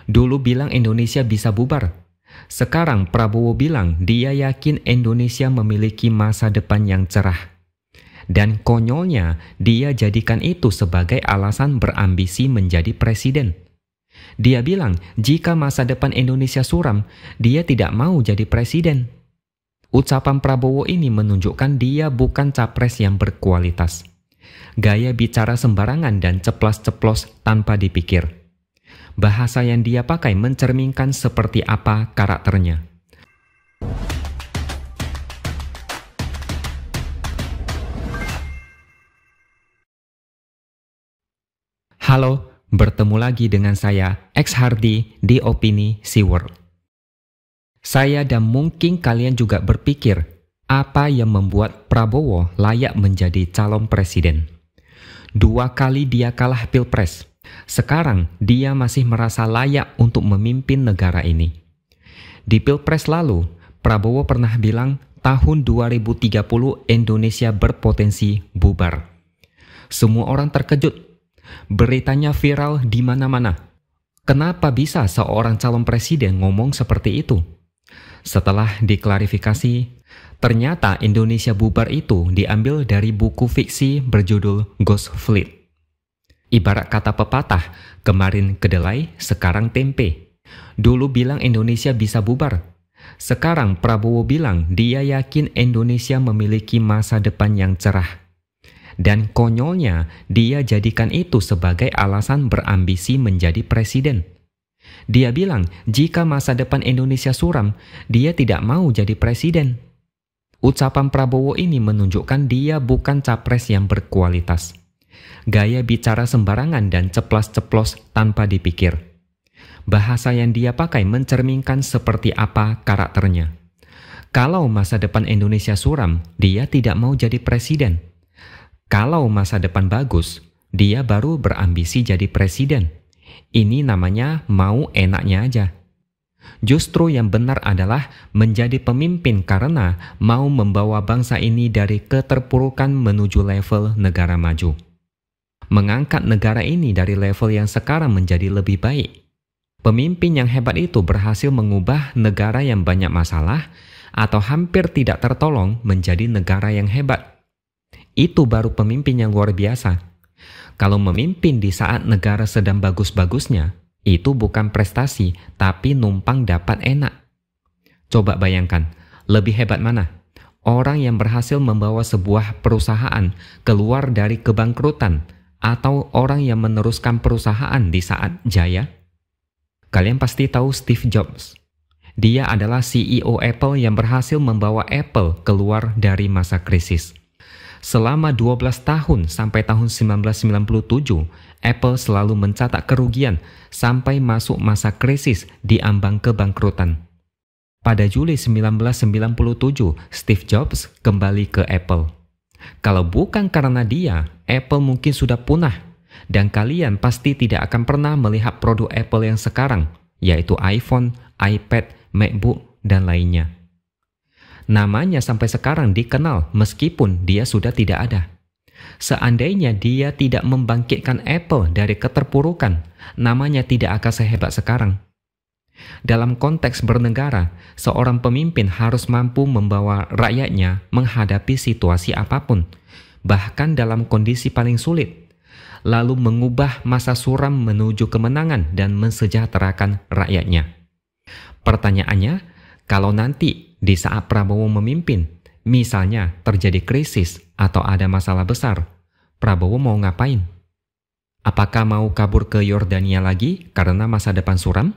Dulu bilang Indonesia bisa bubar. Sekarang Prabowo bilang dia yakin Indonesia memiliki masa depan yang cerah. Dan konyolnya, dia jadikan itu sebagai alasan berambisi menjadi presiden. Dia bilang jika masa depan Indonesia suram, dia tidak mau jadi presiden. Ucapan Prabowo ini menunjukkan dia bukan capres yang berkualitas. Gaya bicara sembarangan dan ceplas-ceplos tanpa dipikir. Bahasa yang dia pakai mencerminkan seperti apa karakternya. Halo, bertemu lagi dengan saya, X Hardy di Opini SeaWorld. Saya dan mungkin kalian juga berpikir, apa yang membuat Prabowo layak menjadi calon presiden? 2 kali dia kalah Pilpres. Sekarang dia masih merasa layak untuk memimpin negara ini. Di Pilpres lalu, Prabowo pernah bilang tahun 2030 Indonesia berpotensi bubar. Semua orang terkejut. Beritanya viral di mana-mana. Kenapa bisa seorang calon presiden ngomong seperti itu? Setelah diklarifikasi, ternyata Indonesia bubar itu diambil dari buku fiksi berjudul Ghost Fleet. Ibarat kata pepatah, kemarin kedelai, sekarang tempe. Dulu bilang Indonesia bisa bubar. Sekarang Prabowo bilang dia yakin Indonesia memiliki masa depan yang cerah. Dan konyolnya, dia jadikan itu sebagai alasan berambisi menjadi presiden. Dia bilang jika masa depan Indonesia suram, dia tidak mau jadi presiden. Ucapan Prabowo ini menunjukkan dia bukan capres yang berkualitas. Gaya bicara sembarangan dan ceplas-ceplos tanpa dipikir. Bahasa yang dia pakai mencerminkan seperti apa karakternya. Kalau masa depan Indonesia suram, dia tidak mau jadi presiden. Kalau masa depan bagus, dia baru berambisi jadi presiden. Ini namanya mau enaknya aja. Justru yang benar adalah menjadi pemimpin karena mau membawa bangsa ini dari keterpurukan menuju level negara maju. Mengangkat negara ini dari level yang sekarang menjadi lebih baik. Pemimpin yang hebat itu berhasil mengubah negara yang banyak masalah atau hampir tidak tertolong menjadi negara yang hebat. Itu baru pemimpin yang luar biasa. Kalau memimpin di saat negara sedang bagus-bagusnya, itu bukan prestasi, tapi numpang dapat enak. Coba bayangkan, lebih hebat mana? Orang yang berhasil membawa sebuah perusahaan keluar dari kebangkrutan, atau orang yang meneruskan perusahaan di saat jaya? Kalian pasti tahu Steve Jobs. Dia adalah CEO Apple yang berhasil membawa Apple keluar dari masa krisis. Selama 12 tahun sampai tahun 1997, Apple selalu mencatat kerugian sampai masuk masa krisis di ambang kebangkrutan. Pada Juli 1997, Steve Jobs kembali ke Apple. Kalau bukan karena dia, Apple mungkin sudah punah. Dan kalian pasti tidak akan pernah melihat produk Apple yang sekarang, yaitu iPhone, iPad, MacBook, dan lainnya. Namanya sampai sekarang dikenal meskipun dia sudah tidak ada. Seandainya dia tidak membangkitkan Apple dari keterpurukan, namanya tidak akan sehebat sekarang. Dalam konteks bernegara, seorang pemimpin harus mampu membawa rakyatnya menghadapi situasi apapun, bahkan dalam kondisi paling sulit, lalu mengubah masa suram menuju kemenangan dan mensejahterakan rakyatnya. Pertanyaannya, kalau nanti di saat Prabowo memimpin, misalnya terjadi krisis atau ada masalah besar, Prabowo mau ngapain? Apakah mau kabur ke Yordania lagi karena masa depan suram?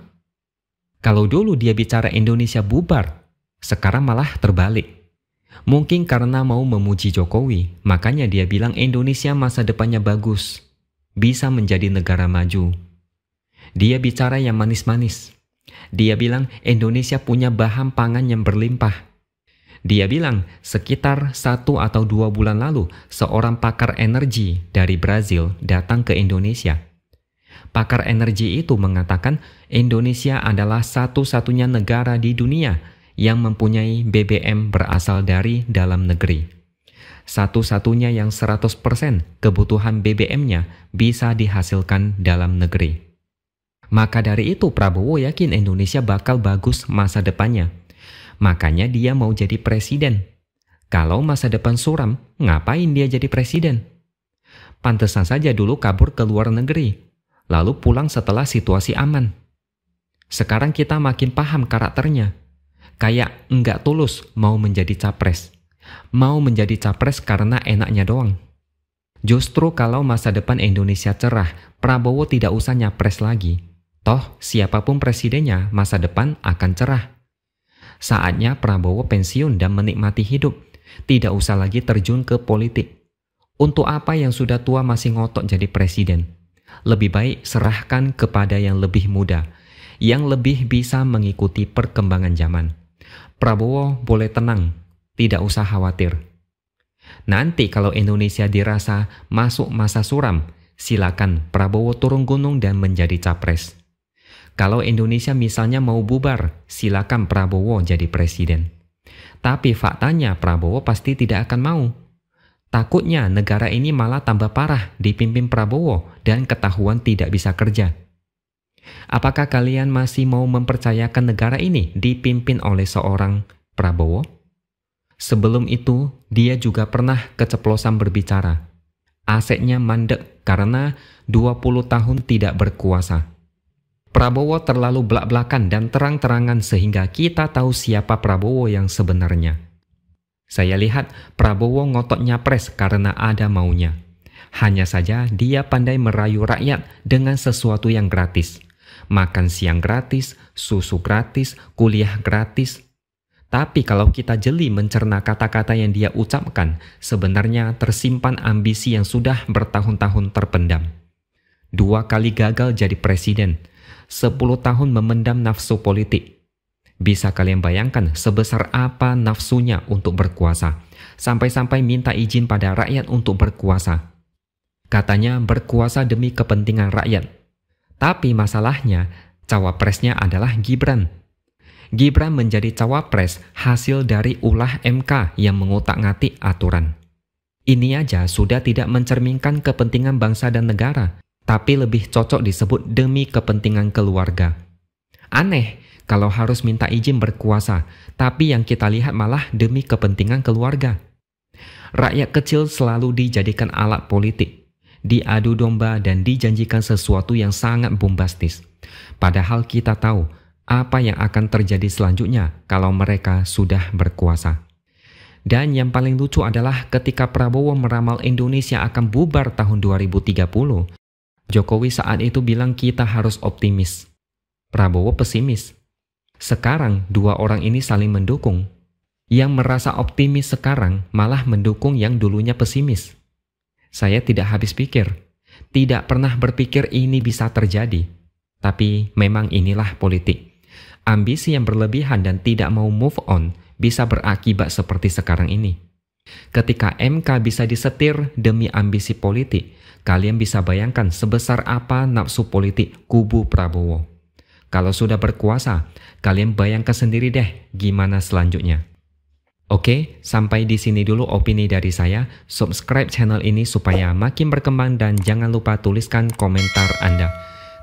Kalau dulu dia bicara Indonesia bubar, sekarang malah terbalik. Mungkin karena mau memuji Jokowi, makanya dia bilang Indonesia masa depannya bagus, bisa menjadi negara maju. Dia bicara yang manis-manis. Dia bilang Indonesia punya bahan pangan yang berlimpah. Dia bilang sekitar 1 atau 2 bulan lalu seorang pakar energi dari Brazil datang ke Indonesia. Pakar energi itu mengatakan Indonesia adalah satu-satunya negara di dunia yang mempunyai BBM berasal dari dalam negeri. Satu-satunya yang 100% kebutuhan BBM-nya bisa dihasilkan dalam negeri. Maka dari itu Prabowo yakin Indonesia bakal bagus masa depannya. Makanya dia mau jadi presiden. Kalau masa depan suram, ngapain dia jadi presiden? Pantesan saja dulu kabur ke luar negeri, lalu pulang setelah situasi aman. Sekarang kita makin paham karakternya. Kayak enggak tulus mau menjadi capres. Mau menjadi capres karena enaknya doang. Justru kalau masa depan Indonesia cerah, Prabowo tidak usah nyapres lagi. Toh, siapapun presidennya, masa depan akan cerah. Saatnya Prabowo pensiun dan menikmati hidup. Tidak usah lagi terjun ke politik. Untuk apa yang sudah tua masih ngotot jadi presiden? Lebih baik serahkan kepada yang lebih muda, yang lebih bisa mengikuti perkembangan zaman. Prabowo boleh tenang, tidak usah khawatir. Nanti kalau Indonesia dirasa masuk masa suram, silakan Prabowo turun gunung dan menjadi capres. Kalau Indonesia misalnya mau bubar, silakan Prabowo jadi presiden. Tapi faktanya Prabowo pasti tidak akan mau. Takutnya negara ini malah tambah parah dipimpin Prabowo dan ketahuan tidak bisa kerja. Apakah kalian masih mau mempercayakan negara ini dipimpin oleh seorang Prabowo? Sebelum itu, dia juga pernah keceplosan berbicara. Asetnya mandek karena 20 tahun tidak berkuasa. Prabowo terlalu belak-belakan dan terang-terangan sehingga kita tahu siapa Prabowo yang sebenarnya. Saya lihat Prabowo ngotot nyapres karena ada maunya. Hanya saja dia pandai merayu rakyat dengan sesuatu yang gratis. Makan siang gratis, susu gratis, kuliah gratis. Tapi kalau kita jeli mencerna kata-kata yang dia ucapkan, sebenarnya tersimpan ambisi yang sudah bertahun-tahun terpendam. 2 kali gagal jadi presiden, 10 tahun memendam nafsu politik. Bisa kalian bayangkan sebesar apa nafsunya untuk berkuasa, sampai-sampai minta izin pada rakyat untuk berkuasa. Katanya berkuasa demi kepentingan rakyat. Tapi masalahnya, cawapresnya adalah Gibran. Gibran menjadi cawapres hasil dari ulah MK yang mengutak-ngatik aturan. Ini aja sudah tidak mencerminkan kepentingan bangsa dan negara, tapi lebih cocok disebut demi kepentingan keluarga. Aneh kalau harus minta izin berkuasa, tapi yang kita lihat malah demi kepentingan keluarga. Rakyat kecil selalu dijadikan alat politik, diadu domba dan dijanjikan sesuatu yang sangat bombastis. Padahal kita tahu apa yang akan terjadi selanjutnya kalau mereka sudah berkuasa. Dan yang paling lucu adalah ketika Prabowo meramal Indonesia akan bubar tahun 2030, Jokowi saat itu bilang kita harus optimis. Prabowo pesimis. Sekarang 2 orang ini saling mendukung. Yang merasa optimis sekarang malah mendukung yang dulunya pesimis. Saya tidak habis pikir. Tidak pernah berpikir ini bisa terjadi. Tapi memang inilah politik. Ambisi yang berlebihan dan tidak mau move on bisa berakibat seperti sekarang ini. Ketika MK bisa disetir demi ambisi politik, kalian bisa bayangkan sebesar apa nafsu politik kubu Prabowo. Kalau sudah berkuasa, kalian bayangkan sendiri deh gimana selanjutnya. Oke, sampai di sini dulu opini dari saya. Subscribe channel ini supaya makin berkembang dan jangan lupa tuliskan komentar Anda.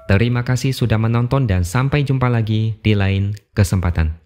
Terima kasih sudah menonton dan sampai jumpa lagi di lain kesempatan.